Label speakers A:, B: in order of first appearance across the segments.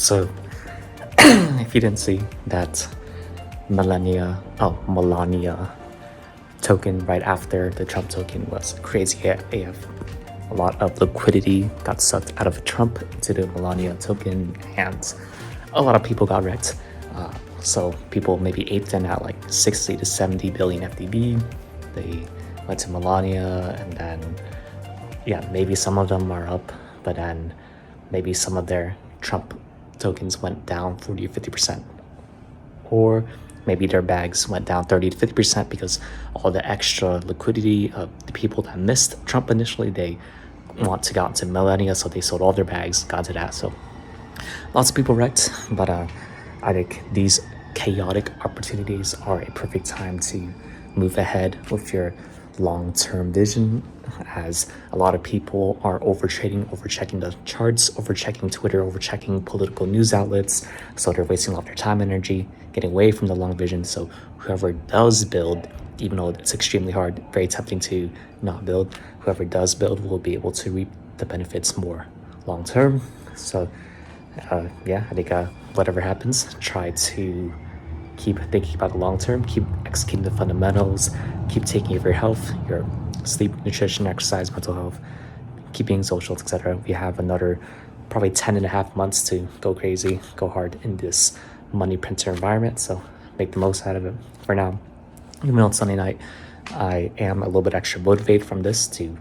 A: So if you didn't see that Melania token right after the Trump token was crazy AF. A lot of liquidity got sucked out of Trump into the Melania token, and a lot of people got wrecked. So people maybe aped in at like 60 to 70 billion FDB. They went to Melania, and then maybe some of them are up, but then maybe some of their Trump tokens went down 40 or 50%, or maybe their bags went down 30 to 50% because all the extra liquidity of the people that missed Trump initially, they want to get into Melania, so they sold all their bags, got to that. So lots of people wrecked, but I think these chaotic opportunities are a perfect time to move ahead with your long-term vision, as a lot of people are overtrading, overchecking the charts, overchecking Twitter, overchecking political news outlets, so they're wasting all their time and energy, getting away from the long vision. So whoever does build, even though it's extremely hard, very tempting to not build, whoever does build will be able to reap the benefits more long-term. So I think whatever happens, try to keep thinking about the long term, keep executing the fundamentals, keep taking care of your health, your sleep, nutrition, exercise, mental health, keep being social, etc. We have another probably 10 and a half months to go crazy, go hard in this money printer environment. So make the most out of it. For now, even though it's Sunday night, I am a little bit extra motivated from this to,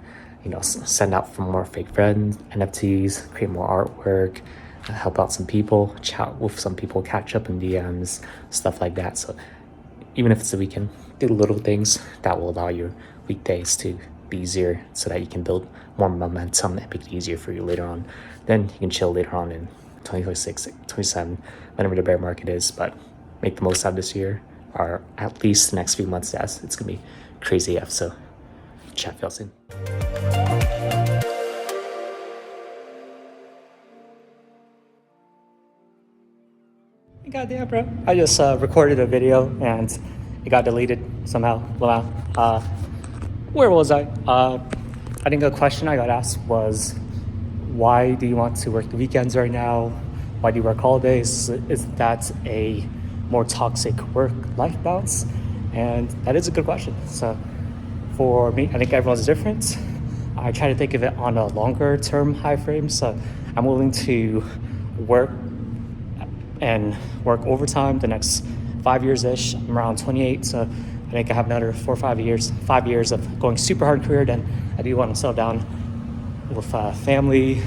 A: send out for more fake friends, NFTs, create more artwork, help out some people, chat with some people, catch up in DMs, stuff like that. So even if it's the weekend, do little things that will allow your weekdays to be easier, so that you can build more momentum and make it easier for you later on. Then you can chill later on in 2026, 27, whenever the bear market is. But make the most out of this year, or at least the next few months. Yes, it's gonna be crazy AF. So chat with y'all soon.
B: Goddamn, bro. I just recorded a video and it got deleted somehow. Wow. Where was I? I think a question I got asked was, why do you want to work the weekends right now? Why do you work holidays? Is that a more toxic work-life balance? And that is a good question. So for me, I think everyone's different. I try to think of it on a longer term high frame. So I'm willing to work overtime the next 5 years-ish. I'm around 28, so I think I have another 4 or 5 years of going super hard career. Then I do want to settle down with family,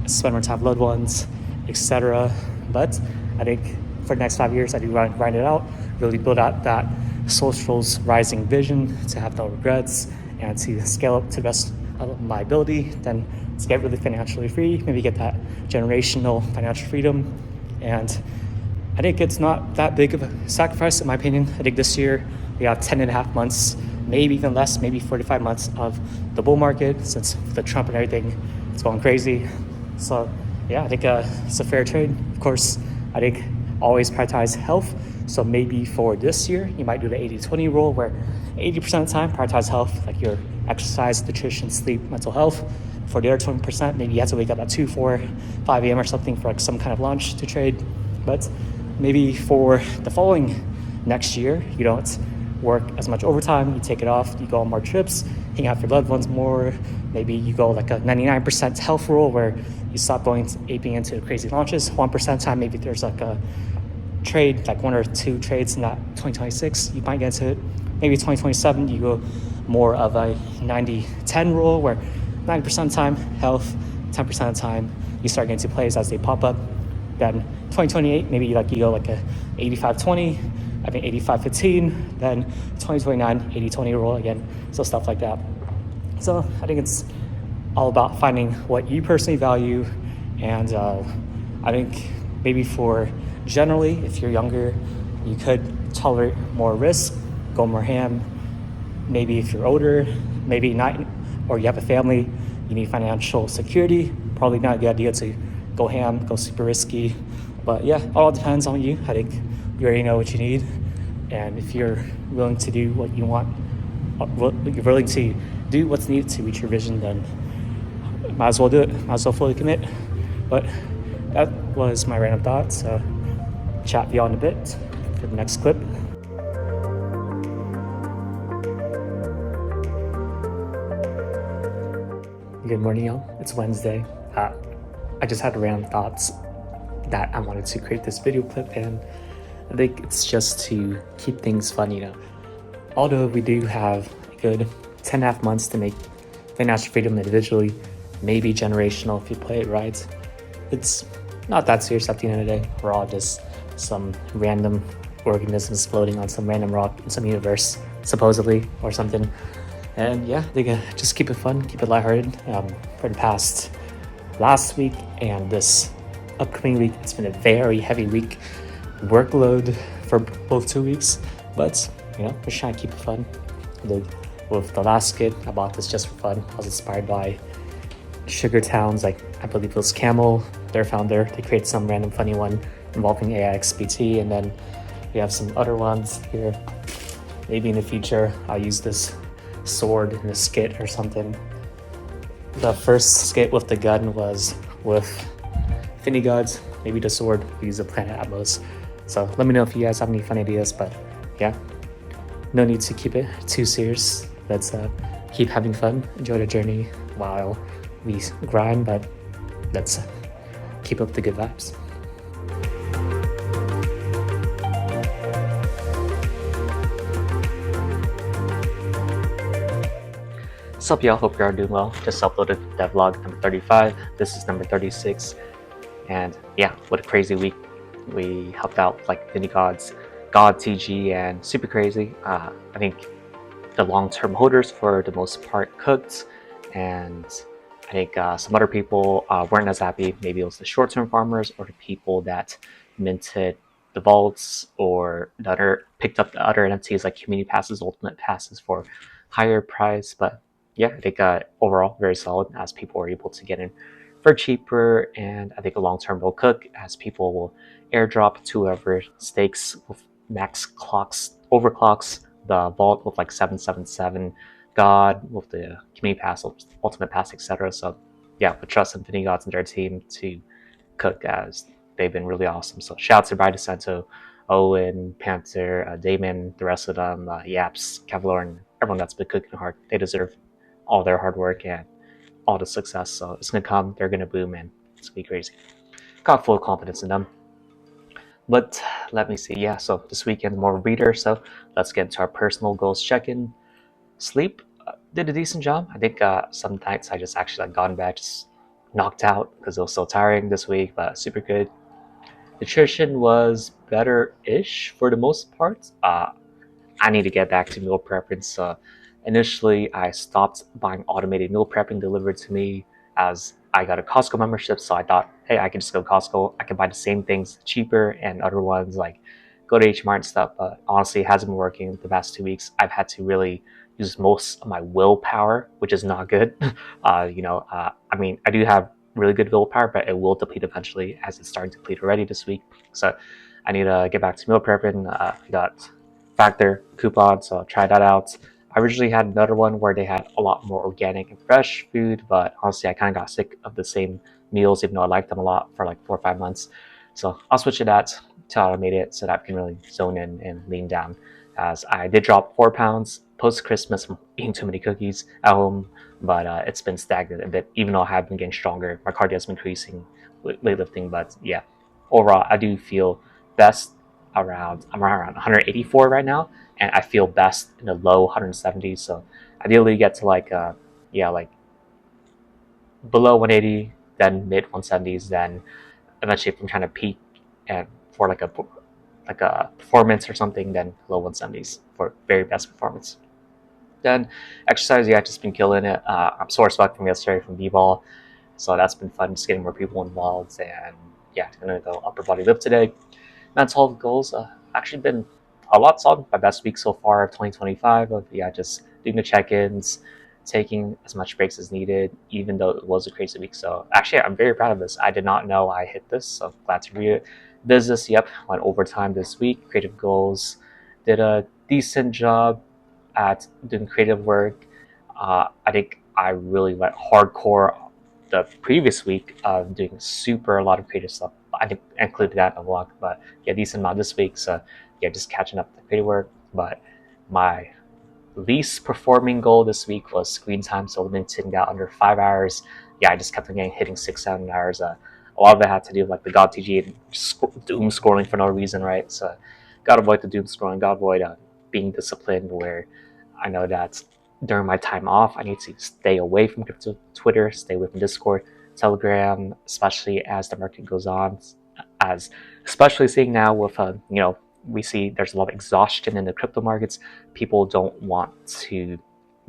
B: spend more time with loved ones, etc. But I think for the next 5 years, I do want to grind it out, really build out that socials rising vision, to have no regrets, and to scale up to the best of my ability, then to get really financially free, maybe get that generational financial freedom. And I think it's not that big of a sacrifice, in my opinion. I think this year we have 10 and a half months, maybe even less, maybe 45 months of the bull market, since the Trump and everything, it's going crazy. So I think it's a fair trade. Of course, I think always prioritize health. So maybe for this year, you might do the 80-20 rule, where 80% of the time prioritize health, like your exercise, nutrition, sleep, mental health. For the other 20%, maybe you have to wake up at 2, 4, 5 a.m. or something for like some kind of lunch to trade. But maybe for the following next year, you don't work as much overtime, you take it off, you go on more trips, hang out with your loved ones more. Maybe you go like a 99% health rule, where you stop aping into crazy launches. 1% of the time, maybe there's like a trade, like 1 or 2 trades in that 2026, you might get into it. Maybe 2027, you go more of a 90-10 rule, where 90% of the time, health, 10% of the time, you start getting into plays as they pop up. Then 2028, maybe you go like a 85-20, I think 85-15, then 2029, 80-20 rule again, so stuff like that. So I think it's all about finding what you personally value, and I think maybe for generally, if you're younger, you could tolerate more risk, go more ham. Maybe if you're older, maybe not, or you have a family, you need financial security, probably not a good idea to go ham, go super risky. But yeah, it all depends on you. I think you already know what you need. And if you're willing to do what you want, you're willing to do what's needed to reach your vision, then might as well do it. Might as well fully commit. But that was my random thoughts. So chat with y'all in a bit for the next clip. Good morning, y'all. It's Wednesday. I just had random thoughts that I wanted to create this video clip, and I think it's just to keep things fun, you know. Although we do have a good 10.5 months to make financial freedom individually, maybe generational if you play it right, it's not that serious at the end of the day. We're all just some random organisms floating on some random rock in some universe, supposedly, or something. And yeah, they just keep it fun, keep it lighthearted. For the past last week and this upcoming week, it's been a very heavy week. Workload for both 2 weeks, but you know, we're trying to keep it fun. With the last skit, I bought this just for fun. I was inspired by Sugar Towns, like I believe it was Camel, their founder. They created some random funny one involving AIXBT, and then we have some other ones here. Maybe in the future I'll use this sword in a skit or something. The first skit with the gun was with Finny Gods. Maybe the sword we use a Planet Atmos. So let me know if you guys have any fun ideas, but yeah, no need to keep it too serious. Let's keep having fun, enjoy the journey while we grind, but let's keep up the good vibes. What's up, y'all? Hope you are doing well. Just uploaded devlog number 35. This is number 36. And yeah, what a crazy week. We helped out like Vinny Gods, God, TGE, and Super Crazy. I think the long-term holders for the most part cooked, and I think some other people weren't as happy. Maybe it was the short-term farmers or the people that minted the vaults or the other picked up the other NFTs like community passes, ultimate passes for higher price. But yeah, I think overall very solid as people were able to get in for cheaper, and I think a long-term will cook as people will airdrop to whoever stakes with max clocks, overclocks the vault with like 777, God with the community pass, ultimate pass, etc. So yeah, but trust Infinity Gods and their team to cook as they've been really awesome. So shout out to Brian DeSanto, Owen, Panther, Damon, the rest of them, Yaps, Kevlar, and everyone that's been cooking hard. They deserve all their hard work and all the success. So it's gonna come, they're gonna boom, and it's gonna be crazy. Got full confidence in them. But let me see. Yeah, so this weekend more reader. So let's get into our personal goals check-in. Sleep, did a decent job. I think some nights I just actually like gone back, just knocked out because it was so tiring this week, but super good. Nutrition was better-ish for the most part. I need to get back to meal prepping. So initially, I stopped buying automated meal prepping delivered to me as I got a Costco membership. So I thought, hey, I can just go to Costco. I can buy the same things cheaper, and other ones like go to HMart and stuff. But honestly, it hasn't been working the past 2 weeks. I've had to really use most of my willpower, which is not good. I mean, I do have really good willpower, but it will deplete eventually, as it's starting to deplete already this week. So I need to get back to meal prepping. I got Factor coupon, so try that out. I originally had another one where they had a lot more organic and fresh food, but honestly I kind of got sick of the same meals, even though I liked them a lot for like 4 or 5 months. So I'll switch to that to automate it so that I can really zone in and lean down, as I did drop 4 pounds post Christmas from eating too many cookies at home, but it's been stagnant a bit, even though I have been getting stronger. My cardio has been increasing with weightlifting, but yeah, overall I do feel best I'm around 184 right now, and I feel best in the low 170s. So ideally get to like like below 180, then mid 170s, then eventually if I'm trying to peak and for like a performance or something, then low 170s for very best performance. Then exercise, yeah, I've just been killing it. I'm sore as fuck from yesterday from b-ball, so that's been fun, just getting more people involved. And yeah, gonna go upper body lift today. Mental health goals, actually been a lot solid. My best week so far of 2025 of just doing the check-ins, taking as much breaks as needed, even though it was a crazy week. So actually I'm very proud of this. I did not know I hit this, so glad to read it. Business, yep, went overtime this week. Creative goals, did a decent job at doing creative work. I think I really went hardcore
A: the previous week of doing a lot of creative stuff. I think I included that in the vlog, but yeah, decent amount this week. So yeah, just catching up the creative work. But my least performing goal this week was screen time, so limiting that under 5 hours. Yeah, I just kept on hitting 6-7 hours. A lot of it had to do with like the God TGE and doom scrolling for no reason, right? So gotta avoid the doom scrolling, gotta avoid being disciplined where I know that during my time off, I need to stay away from crypto, Twitter, stay away from Discord, Telegram, especially as the market goes on. As especially seeing now with we see there's a lot of exhaustion in the crypto markets. People don't want to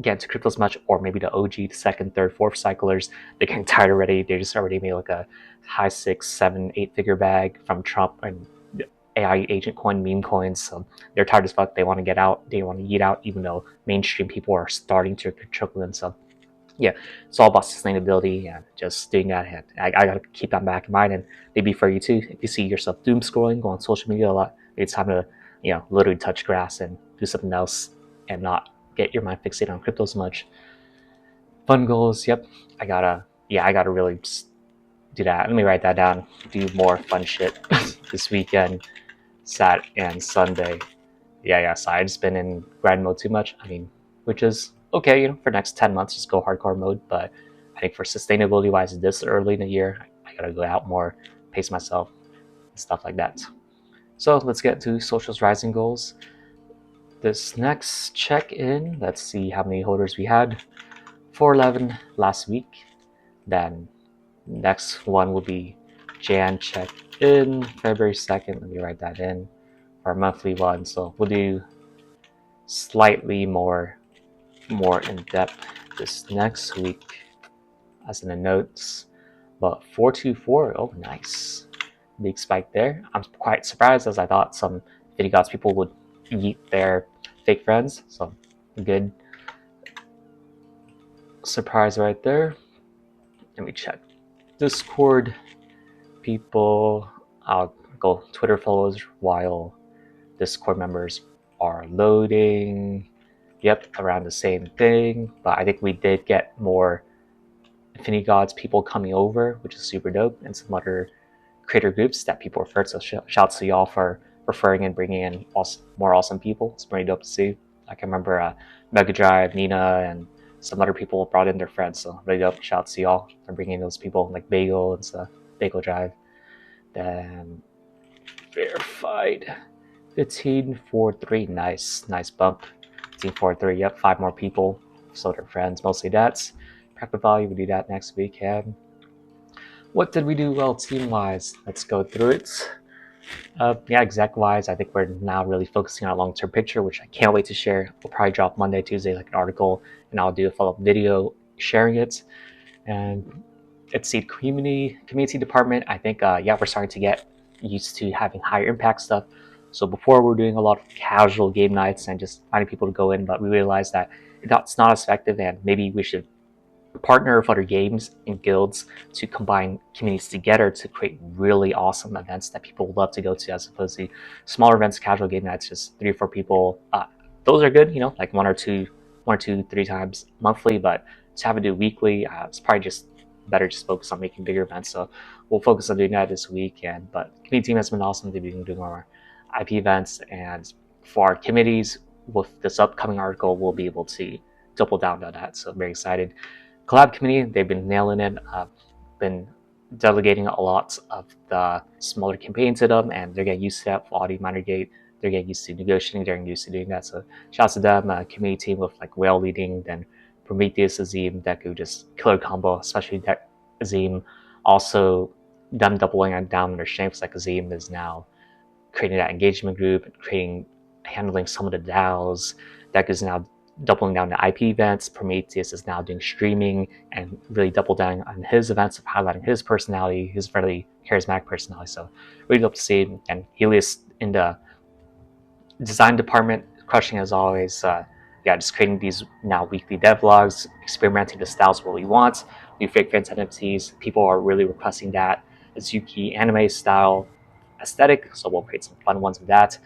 A: get into crypto as much, or maybe the OG, the second, third, fourth cyclers, they're getting tired already. They just already made like a high 6, 7, 8 figure bag from Trump and AI agent coin, meme coins. So they're tired as fuck. They want to get out. They want to eat out, even though mainstream people are starting to trickle in. So yeah, it's all about sustainability and just doing that. And I gotta keep that back in mind. And maybe for you too, if you see yourself doom scrolling, go on social media a lot, it's time to literally touch grass and do something else and not get your mind fixated on crypto so much. Fun goals, yep. I gotta really just do that. Let me write that down. Do more fun shit this weekend, Sat and Sunday. Yeah. So I just been in grind mode too much. I mean, which is okay, for next 10 months, just go hardcore mode. But I think for sustainability wise, this early in the year, I gotta go out more, pace myself, and stuff like that. So let's get to Social's Rising goals. This next check-in, let's see how many holders we had. 411 last week. Then next one will be Jan check-in, February 2nd. Let me write that in. Our monthly one. So we'll do slightly more in depth this next week as in the notes. But 424, oh nice, big spike there. I'm quite surprised, as I thought some Video Gods people would eat their fake friends. So good surprise right there. Let me check Discord people. I'll go Twitter follows while Discord members are loading. Yep, around the same thing. But I think we did get more Infinity Gods people coming over, which is super dope, and some other creator groups that people referred. So shouts to y'all for referring and bringing in more awesome people. It's pretty dope to see. I can remember Mega Drive, Nina, and some other people brought in their friends. So really dope. Shouts to y'all for bringing in those people like Bagel and stuff. Bagel Drive. Then verified 1543. Nice bump. 1543. Yep, 5 more people. So their friends, mostly that's practical value. We do that next week. And what did we do well team-wise? Let's go through it. Exec-wise, I think we're now really focusing on a long-term picture, which I can't wait to share. We'll probably drop Monday, Tuesday, like an article, and I'll do a follow-up video sharing it. And it's the community department. I think, we're starting to get used to having higher impact stuff. So before we're doing a lot of casual game nights and just finding people to go in, but we realized that that's not as effective, and maybe we should partner with other games and guilds to combine communities together to create really awesome events that people would love to go to, as opposed to smaller events, casual game nights, just 3 or 4 people. Those are good, like 1 or 2, 3 times monthly, but to have it do weekly, it's probably just better just focus on making bigger events. So we'll focus on doing that this weekend. But community team has been awesome. They've been doing more IP events, and for our committees, with this upcoming article, we'll be able to double down on that. So I'm very excited. Collab committee, they've been nailing it. Been delegating a lot of the smaller campaigns to them, and they're getting used to that. For Audi Miner Gate, they're getting used to negotiating, they're getting used to doing that. So shouts to them. Community team with like Whale leading, then Prometheus, Azim, Deku, just killer combo, especially Azim. Also, them doubling down on their strengths, like Azim is now creating that engagement group, handling some of the DAOs. Deku is now doubling down the IP events. Prometheus is now doing streaming and really double down on his events of highlighting his personality, his very charismatic personality. So really dope to see. And Helios in the design department, crushing as always. Just creating these now weekly devlogs, experimenting the styles what we want, new fake fans NFTs. People are really requesting that Azuki anime style aesthetic, so we'll create some fun ones of that,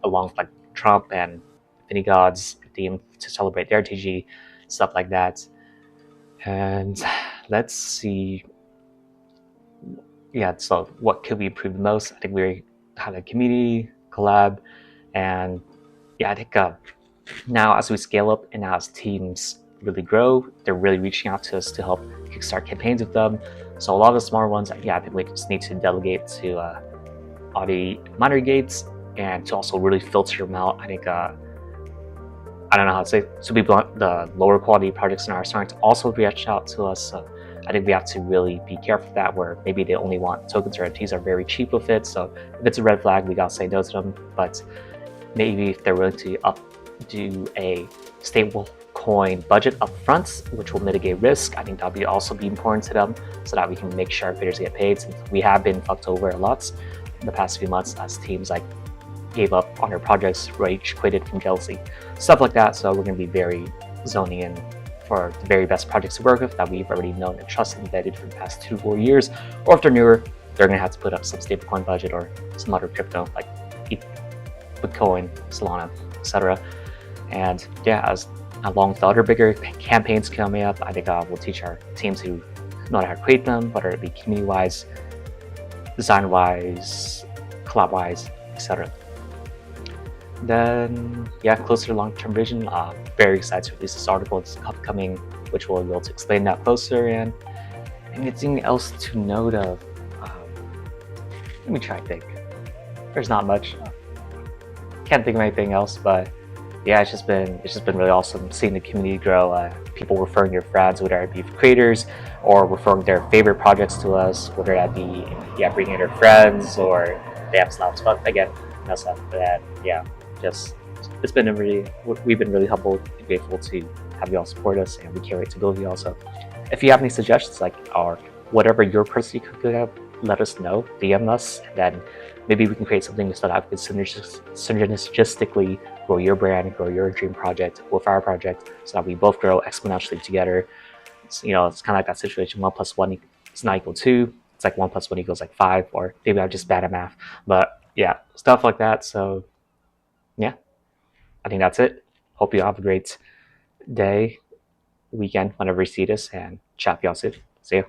A: along with like Trump and Infinity Gods theme to celebrate their TGE, stuff like that. And let's see. Yeah, so what could we improve the most? I think we had a community collab, and yeah, I think now as we scale up and as teams really grow, they're really reaching out to us to help kickstart campaigns with them. So a lot of the smaller ones, yeah, I think we just need to delegate to Audi gates, and to also really filter them out. I think I don't know how to say it. So people, the lower quality projects in are starting to also reach out to us. So I think we have to really be careful of that, where maybe they only want tokens or NFTs are very cheap with it. So if it's a red flag, we gotta say no to them. But maybe if they're willing to do a stable coin budget up front, which will mitigate risk, I think that'll be also be important to them, so that we can make sure our creators get paid. Since we have been fucked over a lot in the past few months as teams like gave up on their projects, rage quitted from jealousy, stuff like that. So we're going to be very zoning in for the very best projects to work with that we've already known and trusted and vetted for the past 2 to 4 years. Or if they're newer, they're going to have to put up some stablecoin budget or some other crypto like Bitcoin, Solana, etc. And yeah, as along with the other bigger campaigns coming up, I think we'll teach our teams who know how to create them, whether it be community-wise, design-wise, collab-wise, etc. Then, yeah, closer to long-term vision, very excited to release this article. It's upcoming, which will be able to explain that closer. And anything else to note of? Let me try to think. There's not much. Can't think of anything else, but yeah, it's just been really awesome seeing the community grow. People referring their friends, whether it be creators or referring their favorite projects to us, whether that be bringing their friends or they have slots. But again, no stuff for that. Yeah, just it's been we've been really humbled and grateful to have you all support us, and we can't wait to go with you all. So if you have any suggestions, like or whatever your personally could have, let us know, DM us, and then maybe we can create something so that we can synergistically grow your brand, grow your dream project with our project, so that we both grow exponentially together. It's kind of like that situation, 1 + 1 is not equal 2. It's like 1 + 1 = 5, or maybe I'm just bad at math. But yeah, stuff like that. So yeah, I think that's it. Hope you have a great day, weekend, whenever you see this, and chat with y'all soon. See you.